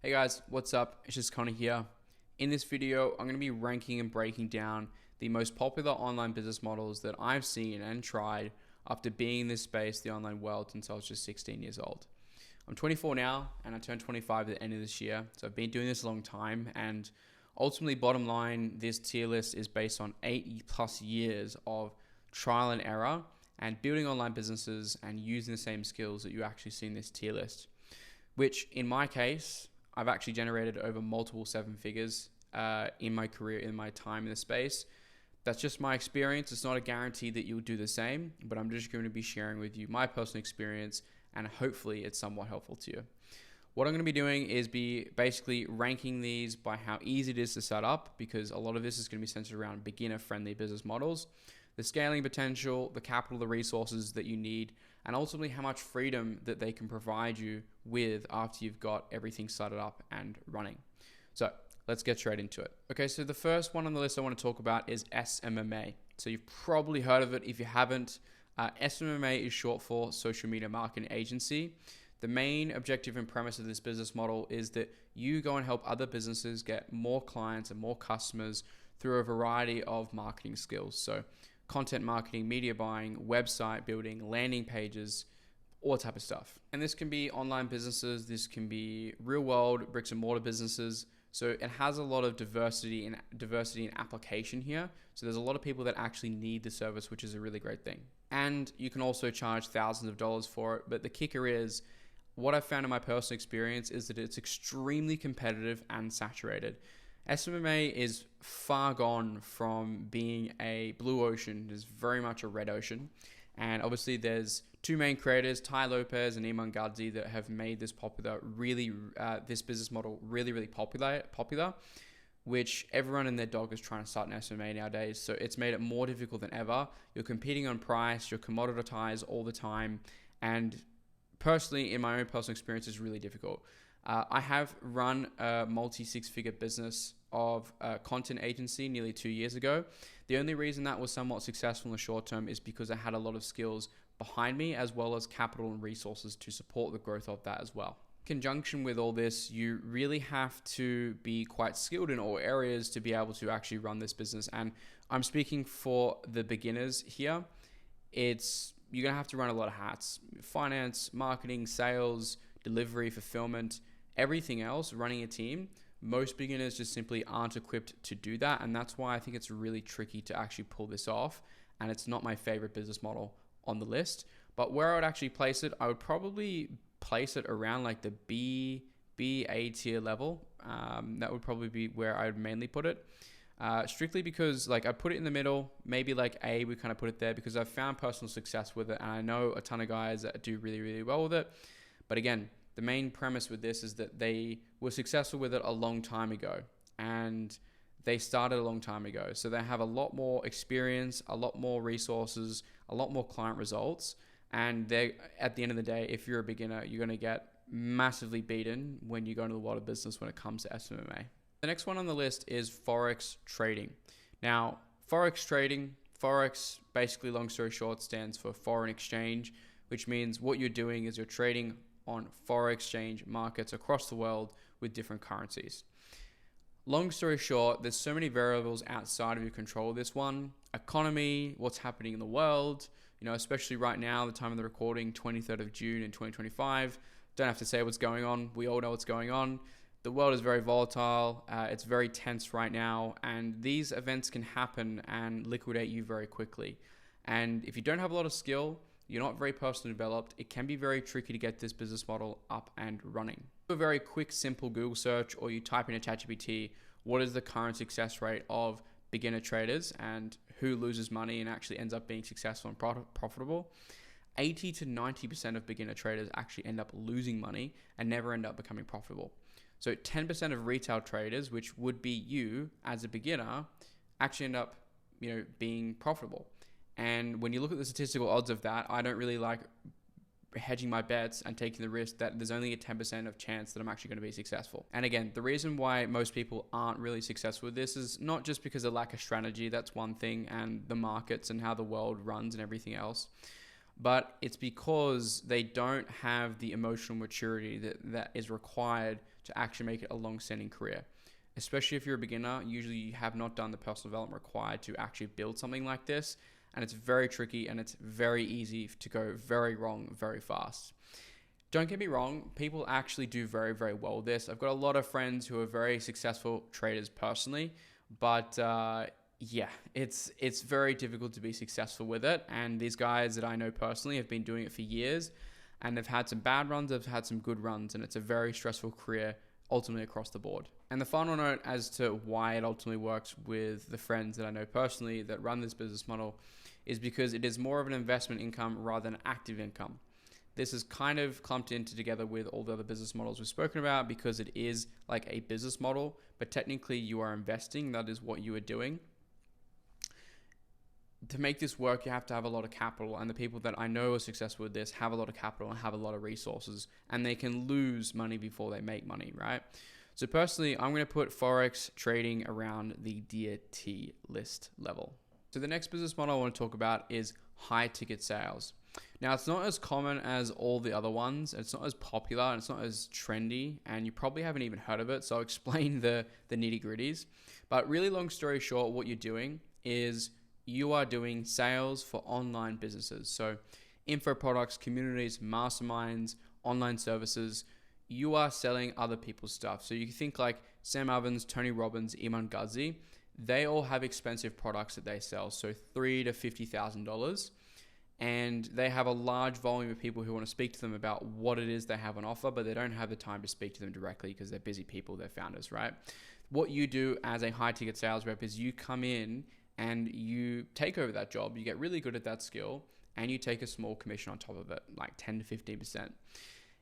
Hey guys, what's up? It's just Connor here. In this video, I'm going to be ranking and breaking down the most popular online business models that I've seen and tried after being in this space, the online world, since I was just 16 years old. I'm 24 now and I turned 25 at the end of this year. So I've been doing this a long time, and ultimately, bottom line, this tier list is based on 8+ years of trial and error and building online businesses and using the same skills that you actually see in this tier list, which in my case, I've actually generated over multiple seven figures in my career, in my time in the space. That's just my experience. It's not a guarantee that you'll do the same, but I'm just going to be sharing with you my personal experience, and hopefully it's somewhat helpful to you. What I'm going to be doing is be basically ranking these by how easy it is to set up, because a lot of this is going to be centered around beginner-friendly business models, the scaling potential, the capital, the resources that you need, and ultimately how much freedom that they can provide you with after you've got everything started up and running. So let's get straight into it. Okay, so the first one on the list I want to talk about is SMMA. So you've probably heard of it. If you haven't, SMMA is short for Social Media Marketing Agency. The main objective and premise of this business model is that you go and help other businesses get more clients and more customers through a variety of marketing skills. So content marketing, media buying, website building, landing pages, all type of stuff. And this can be online businesses, this can be real world bricks and mortar businesses. So it has a lot of diversity in application here. So there's a lot of people that actually need the service, which is a really great thing. And you can also charge thousands of dollars for it. But the kicker is, what I've found in my personal experience is that it's extremely competitive and saturated. SMMA is far gone from being a blue ocean. It is very much a red ocean. And obviously there's two main creators, Ty Lopez and Iman Gadzi, that have made this this business model really popular, which everyone and their dog is trying to start an SMMA nowadays. So it's made it more difficult than ever. You're competing on price, you're commoditized all the time. And personally, in my own personal experience, it's really difficult. I have run a multi-six-figure business of a content agency nearly 2 years ago. The only reason that was somewhat successful in the short term is because I had a lot of skills behind me, as well as capital and resources to support the growth of that as well. In conjunction with all this, you really have to be quite skilled in all areas to be able to actually run this business. And I'm speaking for the beginners here. You're going to have to run a lot of hats: finance, marketing, sales, delivery, fulfillment, everything else, running a team. Most beginners just simply aren't equipped to do that. And that's why I think it's really tricky to actually pull this off. And it's not my favorite business model on the list. But where I would actually place it, I would probably place it around like the A tier level. That would probably be where I would mainly put it. Strictly because I put it in the middle, maybe like A, we kind of put it there because I've found personal success with it. And I know a ton of guys that do really well with it. But again, the main premise with this is that they were successful with it a long time ago, and they started a long time ago. So they have a lot more experience, a lot more resources, a lot more client results. And they, at the end of the day, if you're a beginner, you're going to get massively beaten when you go into the world of business when it comes to SMMA. The next one on the list is Forex Trading. Now, Forex Trading, Forex, basically, long story short, stands for foreign exchange, which means what you're doing is you're trading on foreign exchange markets across the world with different currencies. Long story short, there's so many variables outside of your control. This one, economy, what's happening in the world, especially right now, the time of the recording, 23rd of June in 2025. Don't have to say what's going on. We all know what's going on. The world is very volatile. It's very tense right now. And these events can happen and liquidate you very quickly. And if you don't have a lot of skill, you're not very personally developed, it can be very tricky to get this business model up and running. Do a very quick, simple Google search, or you type in a ChatGPT, what is the current success rate of beginner traders and who loses money and actually ends up being successful and profitable? 80 to 90% of beginner traders actually end up losing money and never end up becoming profitable. So 10% of retail traders, which would be you as a beginner, actually end up, being profitable. And when you look at the statistical odds of that, I don't really like hedging my bets and taking the risk that there's only a 10% of chance that I'm actually going to be successful. And again, the reason why most people aren't really successful with this is not just because of lack of strategy, that's one thing, and the markets and how the world runs and everything else, but it's because they don't have the emotional maturity that is required to actually make it a long-standing career. Especially if you're a beginner, usually you have not done the personal development required to actually build something like this. And it's very tricky and it's very easy to go very wrong very fast. Don't get me wrong, people actually do very, very well with this. I've got a lot of friends who are very successful traders personally, but yeah, it's very difficult to be successful with it. And these guys that I know personally have been doing it for years, and they've had some bad runs, they've had some good runs, and it's a very stressful career ultimately across the board. And the final note as to why it ultimately works with the friends that I know personally that run this business model is because it is more of an investment income rather than active income. This is kind of clumped into together with all the other business models we've spoken about because it is like a business model, but technically you are investing. That is what you are doing. To make this work, you have to have a lot of capital, and the people that I know are successful with this have a lot of capital and have a lot of resources, and they can lose money before they make money, right? So personally, I'm going to put Forex trading around the Dear T list level. So the next business model I want to talk about is high ticket sales. Now, it's not as common as all the other ones. It's not as popular and it's not as trendy, and you probably haven't even heard of it. So I'll explain the nitty gritties. But really long story short, what you're doing is you are doing sales for online businesses. So info products, communities, masterminds, online services. You are selling other people's stuff. So you can think like Sam Ovens, Tony Robbins, Iman Ghazi. They all have expensive products that they sell. So $3,000 to $50,000. And they have a large volume of people who want to speak to them about what it is they have on offer, but they don't have the time to speak to them directly because they're busy people, they're founders, right? What you do as a high ticket sales rep is you come in and you take over that job, you get really good at that skill, and you take a small commission on top of it, like 10 to 15%.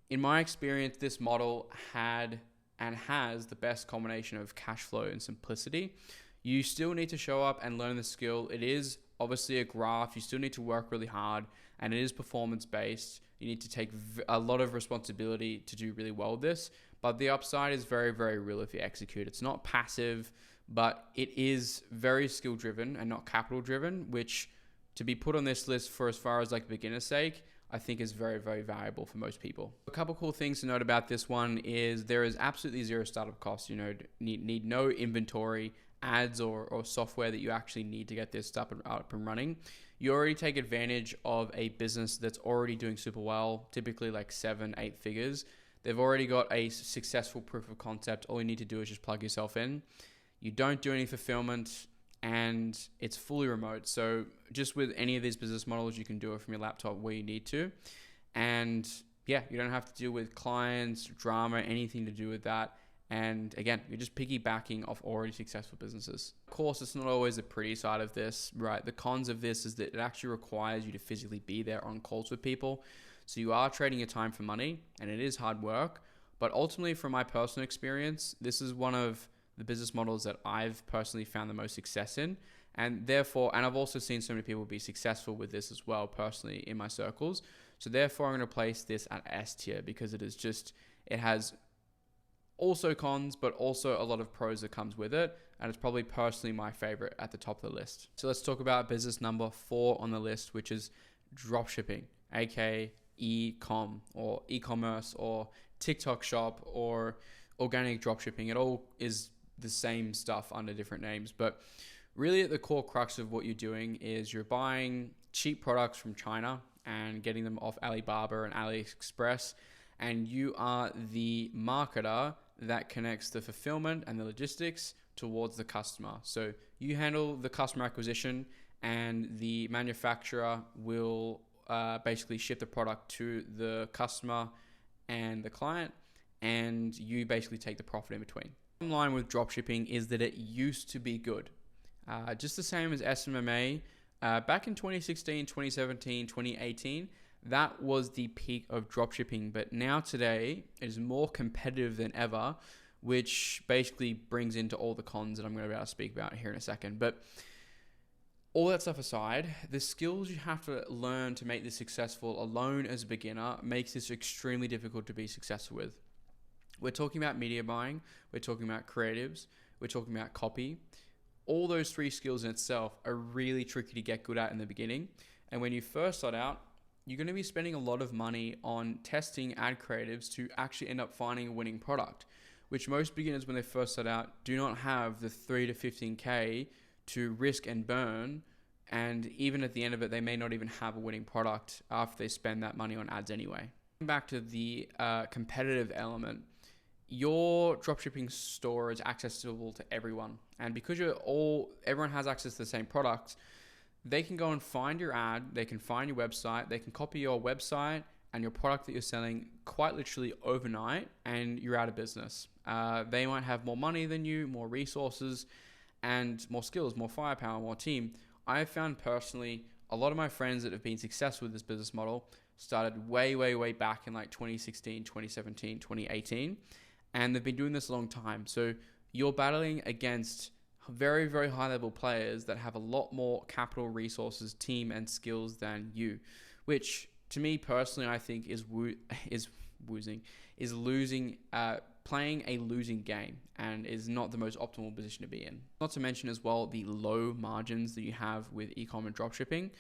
In my experience, this model had and has the best combination of cash flow and simplicity. You still need to show up and learn the skill. It is obviously a graph. You still need to work really hard, and it is performance based. You need to take a lot of responsibility to do really well with this, but the upside is very, very real if you execute. It's not passive, but it is very skill driven and not capital driven, which to be put on this list for as far as like beginner's sake, I think is very, very valuable for most people. A couple cool things to note about this one is there is absolutely zero startup costs. You know, need no inventory, ads or software that you actually need to get this stuff up and running. You already take advantage of a business that's already doing super well, typically like 7-8 figures. They've already got a successful proof of concept. All you need to do is just plug yourself in. You don't do any fulfillment, and it's fully remote. So just with any of these business models, you can do it from your laptop where you need to. And yeah, you don't have to deal with clients, drama, anything to do with that. And again, you're just piggybacking off already successful businesses. Of course, it's not always the pretty side of this, right? The cons of this is that it actually requires you to physically be there on calls with people. So you are trading your time for money, and it is hard work. But ultimately, from my personal experience, this is one of the business models that I've personally found the most success in. And therefore, and I've also seen so many people be successful with this as well, personally in my circles. So therefore, I'm going to place this at S tier because it has also cons, but also a lot of pros that comes with it. And it's probably personally my favorite at the top of the list. So let's talk about business number 4 on the list, which is dropshipping, aka e-com or e-commerce or TikTok shop or organic dropshipping. It all is the same stuff under different names, but really at the core crux of what you're doing is you're buying cheap products from China and getting them off Alibaba and AliExpress, and you are the marketer that connects the fulfillment and the logistics towards the customer. So you handle the customer acquisition, and the manufacturer will basically ship the product to the customer and the client, and you basically take the profit in between. The bottom line with dropshipping is that it used to be good. Just the same as SMMA. Back in 2016, 2017, 2018, that was the peak of dropshipping. But now today, it is more competitive than ever, which basically brings into all the cons that I'm going to be able to speak about here in a second. But all that stuff aside, the skills you have to learn to make this successful alone as a beginner makes this extremely difficult to be successful with. We're talking about media buying, we're talking about creatives, we're talking about copy. All those 3 skills in itself are really tricky to get good at in the beginning. And when you first start out, you're going to be spending a lot of money on testing ad creatives to actually end up finding a winning product, which most beginners when they first start out do not have the 3 to 15K to risk and burn. And even at the end of it, they may not even have a winning product after they spend that money on ads anyway. Back to the competitive element, your dropshipping store is accessible to everyone. And because everyone has access to the same product, they can go and find your ad, they can find your website, they can copy your website and your product that you're selling quite literally overnight, and you're out of business. They might have more money than you, more resources, and more skills, more firepower, more team. I have found personally, a lot of my friends that have been successful with this business model started way, way, way back in like 2016, 2017, 2018, and they've been doing this a long time. So you're battling against very, very high level players that have a lot more capital, resources, team, and skills than you, which to me personally, I think is losing, playing a losing game, and is not the most optimal position to be in. Not to mention as well the low margins that you have with e-commerce dropshipping.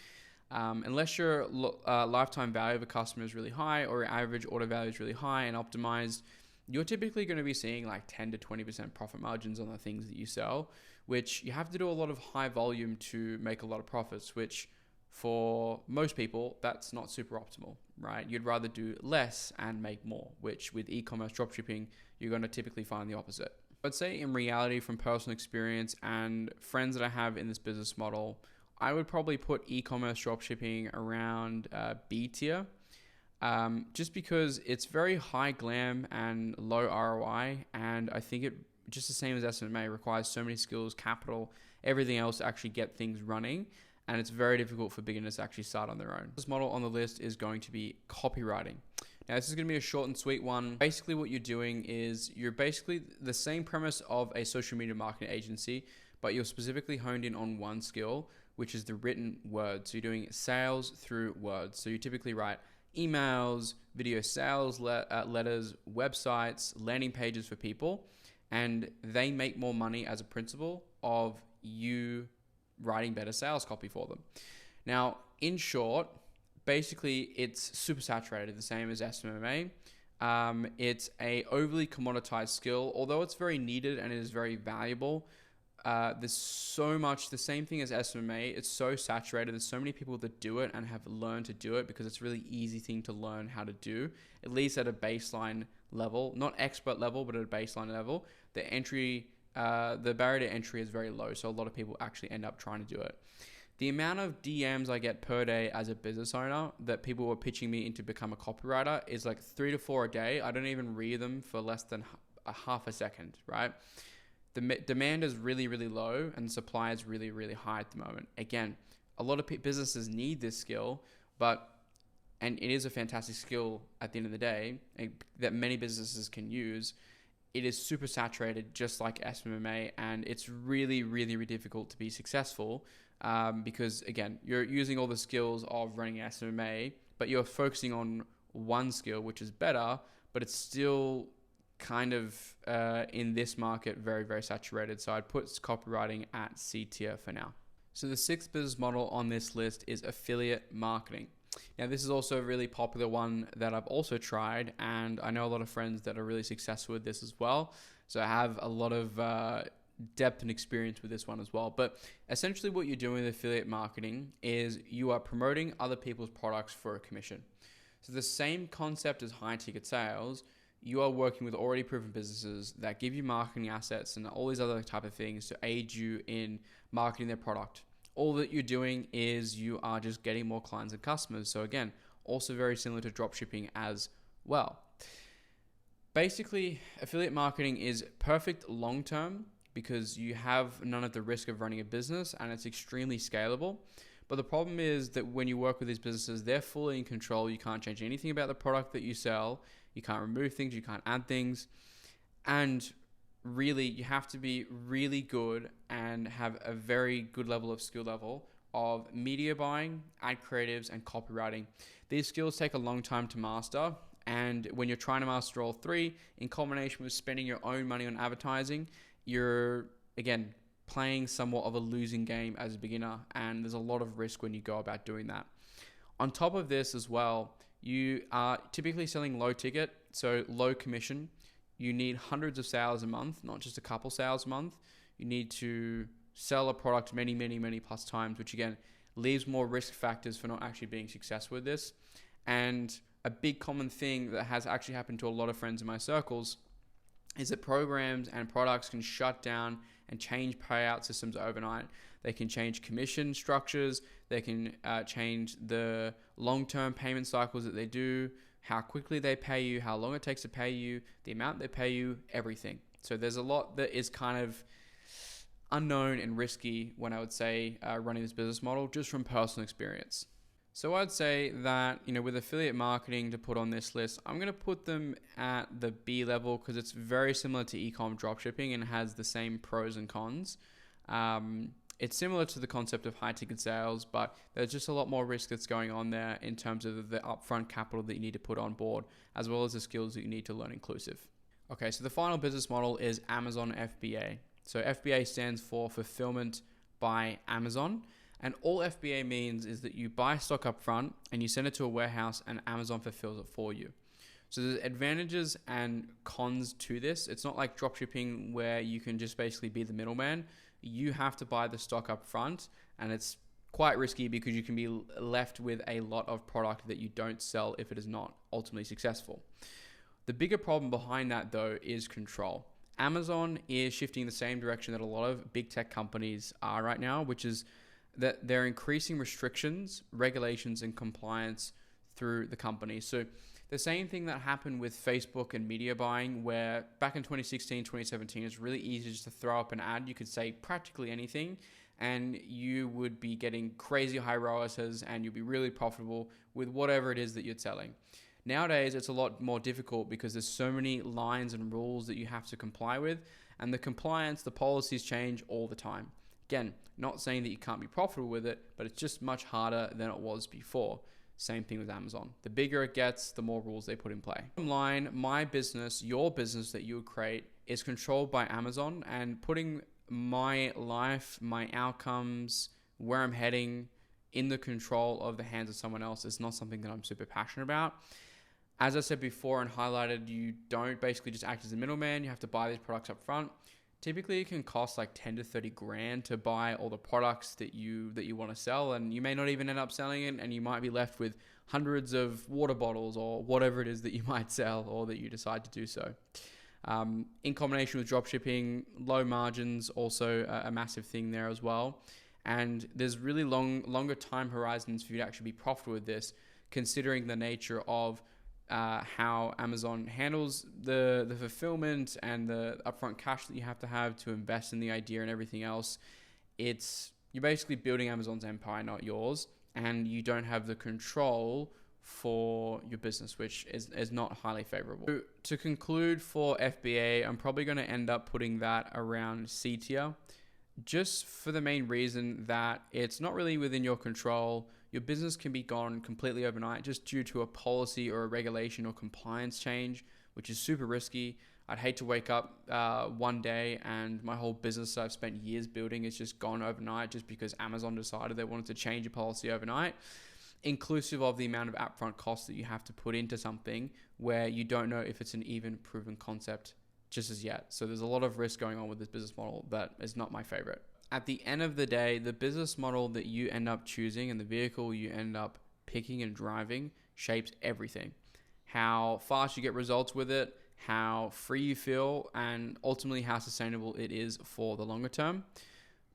Unless your lifetime value of a customer is really high, or your average order value is really high and optimized, you're typically going to be seeing like 10 to 20% profit margins on the things that you sell, which you have to do a lot of high volume to make a lot of profits, which for most people, that's not super optimal, right? You'd rather do less and make more, which with e-commerce dropshipping, you're going to typically find the opposite. I'd say in reality, from personal experience and friends that I have in this business model, I would probably put e-commerce dropshipping around B tier, just because it's very high glam and low ROI. And I think it, just the same as SMMA, requires so many skills, capital, everything else to actually get things running. And it's very difficult for beginners to actually start on their own. This model on the list is going to be copywriting. Now, this is going to be a short and sweet one. Basically, what you're doing is you're basically the same premise of a social media marketing agency, but you're specifically honed in on one skill, which is the written word. So you're doing sales through words. So you typically write emails, video sales letters, websites, landing pages for people, and they make more money as a principle of you writing better sales copy for them. Now, in short, basically it's super saturated, the same as SMMA. It's a overly commoditized skill, although it's very needed and it is very valuable. There's so much, the same thing as SMMA, it's so saturated. There's so many people that do it and have learned to do it because it's a really easy thing to learn how to do, at least at a baseline level, not expert level, but at a baseline level. The barrier to entry is very low, so a lot of people actually end up trying to do it. The amount of DMs I get per day as a business owner that people were pitching me in to become a copywriter is like 3 to 4 a day. I don't even read them for less than a half a second, right? The demand is really, really low and the supply is really, really high at the moment. Again, a lot of businesses need this skill, and it is a fantastic skill at the end of the day that many businesses can use. It is super saturated, just like SMMA, and it's really, really, really difficult to be successful because, again, you're using all the skills of running SMMA, but you're focusing on one skill, which is better, but it's still kind of, in this market, very, very saturated. So I'd put copywriting at C tier for now. So the sixth business model on this list is affiliate marketing. Now, this is also a really popular one that I've also tried, and I know a lot of friends that are really successful with this as well. So I have a lot of depth and experience with this one as well. But essentially what you're doing with affiliate marketing is you are promoting other people's products for a commission. So the same concept as high ticket sales, you are working with already proven businesses that give you marketing assets and all these other type of things to aid you in marketing their product. All that you're doing is you are just getting more clients and customers. So again, also very similar to dropshipping as well. Basically, affiliate marketing is perfect long-term because you have none of the risk of running a business and it's extremely scalable. But the problem is that when you work with these businesses, they're fully in control. You can't change anything about the product that you sell. You can't remove things. You can't add things. And really, you have to be really good and have a very good level of skill level of media buying, ad creatives, and copywriting. These skills take a long time to master. And when you're trying to master all three, in combination with spending your own money on advertising, you're, again, playing somewhat of a losing game as a beginner. And there's a lot of risk when you go about doing that. On top of this as well, you are typically selling low ticket, so low commission. you need hundreds of sales a month, not just a couple sales a month. You need to sell a product many plus times, which again leaves more risk factors for not actually being successful with this. And a big common thing that has actually happened to a lot of friends in my circles is that programs and products can shut down and change payout systems overnight. They can change commission structures. They can change the long-term payment cycles that they do, how quickly they pay you, how long it takes to pay you, the amount they pay you, everything. So there's a lot that is kind of unknown and risky when I would say running this business model, just from personal experience. So I'd say that, with affiliate marketing to put on this list, I'm going to put them at the B level because it's very similar to e-com dropshipping and has the same pros and cons. It's similar to the concept of high ticket sales, but there's just a lot more risk that's going on there in terms of the upfront capital that you need to put on board, as well as the skills that you need to learn inclusive. Okay, so the final business model is Amazon FBA. So FBA stands for Fulfillment by Amazon. And all FBA means is that you buy stock up front and you send it to a warehouse and Amazon fulfills it for you. So there's advantages and cons to this. It's not like dropshipping where you can just basically be the middleman. You have to buy the stock up front, and it's quite risky because you can be left with a lot of product that you don't sell if it is not ultimately successful. The bigger problem behind that though is control. Amazon is shifting the same direction that a lot of big tech companies are right now, which is that they're increasing restrictions, regulations, and compliance through the company. So the same thing that happened with Facebook and media buying, where back in 2016, 2017, it's really easy just to throw up an ad. You could say practically anything and you would be getting crazy high ROASs and you'd be really profitable with whatever it is that you're selling. Nowadays, it's a lot more difficult because there's so many lines and rules that you have to comply with, and the compliance, the policies change all the time. Again, not saying that you can't be profitable with it, but it's just much harder than it was before. Same thing with Amazon. The bigger it gets, the more rules they put in play. Bottom line, my business, your business that you would create is controlled by Amazon, and putting my life, my outcomes, where I'm heading in the control of the hands of someone else is not something that I'm super passionate about. As I said before and highlighted, you don't basically just act as a middleman. You have to buy these products up front. Typically, it can cost like 10 to 30 grand to buy all the products that you want to sell, and you may not even end up selling it, and you might be left with hundreds of water bottles or whatever it is that you might sell or that you decide to do so. In combination with dropshipping, low margins also a massive thing there as well. And there's really longer time horizons for you to actually be profitable with this, considering the nature of how Amazon handles the fulfillment and the upfront cash that you have to invest in the idea and everything else. You're basically building Amazon's empire, not yours, and you don't have the control for your business, which is not highly favorable. So to conclude for FBA, I'm probably going to end up putting that around C tier, just for the main reason that it's not really within your control. Your business can be gone completely overnight just due to a policy or a regulation or compliance change, which is super risky. I'd hate to wake up one day and my whole business that I've spent years building is just gone overnight just because Amazon decided they wanted to change a policy overnight, inclusive of the amount of upfront costs that you have to put into something where you don't know if it's an even proven concept just as yet. So there's a lot of risk going on with this business model that is not my favorite. At the end of the day, the business model that you end up choosing and the vehicle you end up picking and driving shapes everything. How fast you get results with it, how free you feel, and ultimately how sustainable it is for the longer term.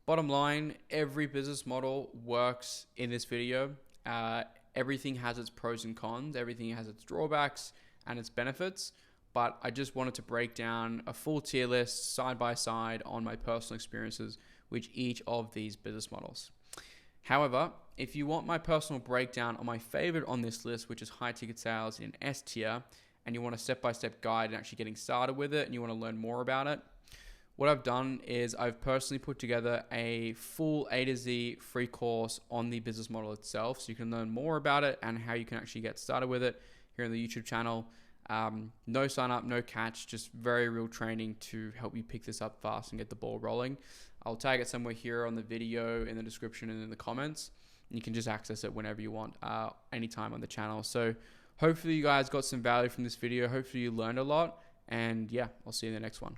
Bottom line, every business model works in this video. Everything has its pros and cons, everything has its drawbacks and its benefits. But I just wanted to break down a full tier list side by side on my personal experiences with each of these business models. However, if you want my personal breakdown on my favorite on this list, which is high ticket sales in S tier, and you want a step-by-step guide and actually getting started with it and you want to learn more about it, what I've done is I've personally put together a full A to Z free course on the business model itself, so you can learn more about it and how you can actually get started with it here on the YouTube channel. No sign up, no catch, just very real training to help you pick this up fast and get the ball rolling. I'll tag it somewhere here on the video, in the description, and in the comments. And you can just access it whenever you want, anytime on the channel. So hopefully you guys got some value from this video. Hopefully you learned a lot. And yeah, I'll see you in the next one.